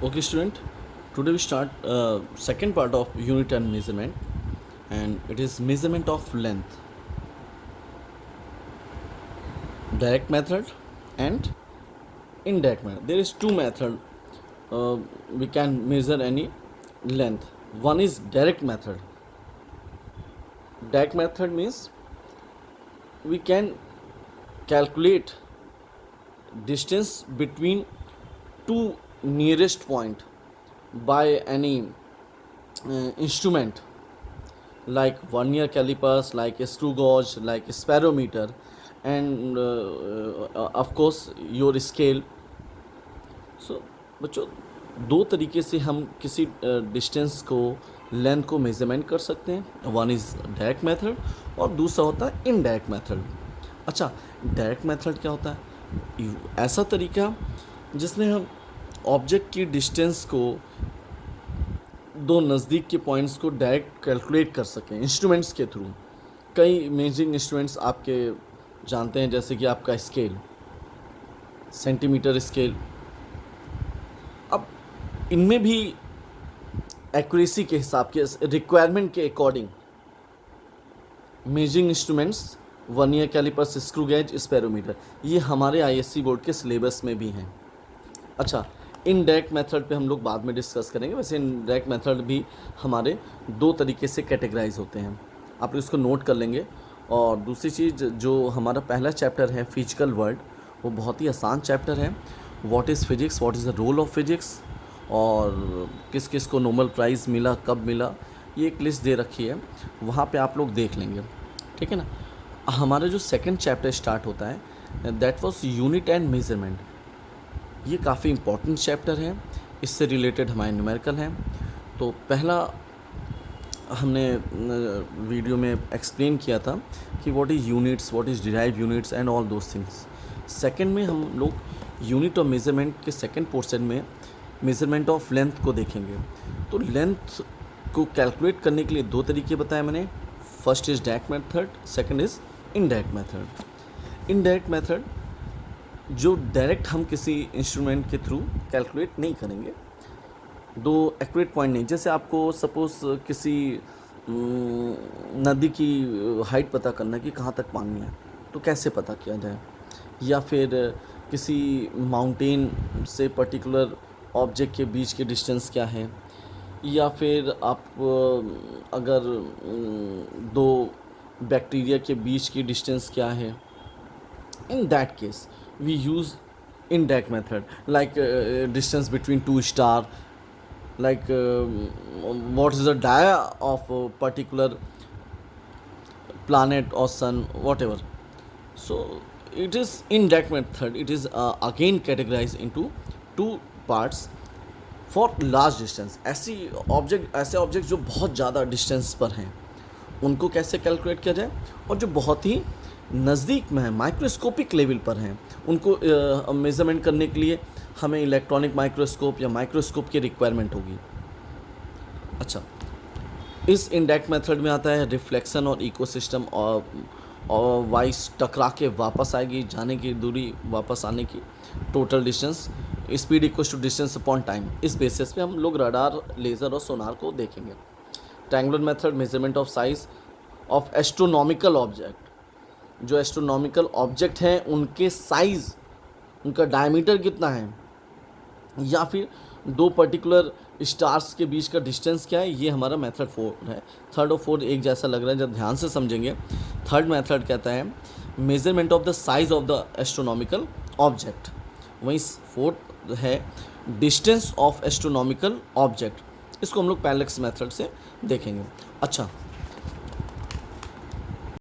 Okay, student. Today we start second part of unit and measurement, and it is measurement of length. Direct method and indirect method. There is two method we can measure any length. One is direct method. Direct method means we can calculate distance between two nearest point by any instrument like vernier calipers, like a screw gauge, like a spirometer, and of course your scale. सो बच्चों, दो तरीके से हम किसी distance को, length को measurement कर सकते हैं. वन इज़ डायरेक्ट मेथड और दूसरा होता है इनडायरेक्ट मेथड. अच्छा, डायरेक्ट मेथड क्या होता है? ऐसा तरीका जिसमें हम ऑब्जेक्ट की डिस्टेंस को, दो नज़दीक के पॉइंट्स को डायरेक्ट कैलकुलेट कर सकें इंस्ट्रूमेंट्स के थ्रू. कई मेजरिंग इंस्ट्रूमेंट्स आपके जानते हैं, जैसे कि आपका स्केल, सेंटीमीटर स्केल. अब इनमें भी एक्यूरेसी के हिसाब के, रिक्वायरमेंट के according measuring instruments, vernier callipers, screw gauge, spherometer, ये हमारे आईएससी बोर्ड के सिलेबस में भी हैं. अच्छा, इनडायरेक्ट मेथड पे हम लोग बाद में डिस्कस करेंगे. वैसे इनडायरेक्ट मेथड भी हमारे दो तरीके से कैटेगराइज होते हैं, आप इसको नोट कर लेंगे. और दूसरी चीज़, जो हमारा पहला चैप्टर है फिजिकल वर्ल्ड, वो बहुत ही आसान चैप्टर है. What is physics, what is the role of physics, और किस किस को नोबेल प्राइज़ मिला, कब मिला, ये एक लिस्ट दे रखी है, वहाँ पे आप लोग देख लेंगे. ठीक है ना. हमारा जो सेकंड चैप्टर स्टार्ट होता है, that was unit and measurement. ये काफ़ी इम्पोर्टेंट चैप्टर है, इससे रिलेटेड हमारे न्यूमेरिकल हैं. तो पहला हमने वीडियो में एक्सप्लेन किया था कि what is units, what is derive units and all those things. Second में हम लोग यूनिट और मेजरमेंट के सेकंड पोर्शन में मेजरमेंट ऑफ लेंथ को देखेंगे. तो लेंथ को कैलकुलेट करने के लिए दो तरीके बताए मैंने. First is direct method, second is indirect method. Indirect method जो डायरेक्ट हम किसी इंस्ट्रूमेंट के थ्रू कैलकुलेट नहीं करेंगे, दो एक्यूरेट पॉइंट नहीं. जैसे आपको सपोज़ किसी नदी की हाइट पता करना है कि कहाँ तक पानी है, तो कैसे पता किया जाए? या फिर किसी माउंटेन से पर्टिकुलर ऑब्जेक्ट के बीच के डिस्टेंस क्या है, या फिर आप अगर दो बैक्टीरिया के बीच की डिस्टेंस क्या है, in that case we use indirect method, like distance between two star, like what is the dia of a particular planet or sun, whatever. So it is indirect method. It is again categorized into two parts. For large distance, ऐसे object जो बहुत ज़्यादा distance पर हैं, उनको कैसे calculate किया जाए, और जो बहुत ही नज़दीक में है, माइक्रोस्कोपिक लेवल पर हैं, उनको मेज़रमेंट करने के लिए हमें इलेक्ट्रॉनिक माइक्रोस्कोप या माइक्रोस्कोप की रिक्वायरमेंट होगी. अच्छा, इस इनडायरेक्ट मेथड में आता है रिफ्लेक्शन और इकोसिस्टम, और वाइस टकरा के वापस आएगी, जाने की दूरी, वापस आने की total distance, speed equals to distance upon time. इस बेसिस पे हम लोग रडार, लेज़र और सोनार को देखेंगे. Triangular method, measurement of size of astronomical object. जो एस्ट्रोनॉमिकल ऑब्जेक्ट हैं उनके साइज़, उनका डायमीटर कितना है, या फिर दो पर्टिकुलर स्टार्स के बीच का डिस्टेंस क्या है, ये हमारा मेथड 4 है. थर्ड और फोर्थ एक जैसा लग रहा है, जब ध्यान से समझेंगे. थर्ड मेथड कहता है measurement of the size of the astronomical object. वहीं फोर्थ है डिस्टेंस ऑफ एस्ट्रोनॉमिकल ऑब्जेक्ट. इसको हम लोग पैरेलैक्स मेथड से देखेंगे. अच्छा,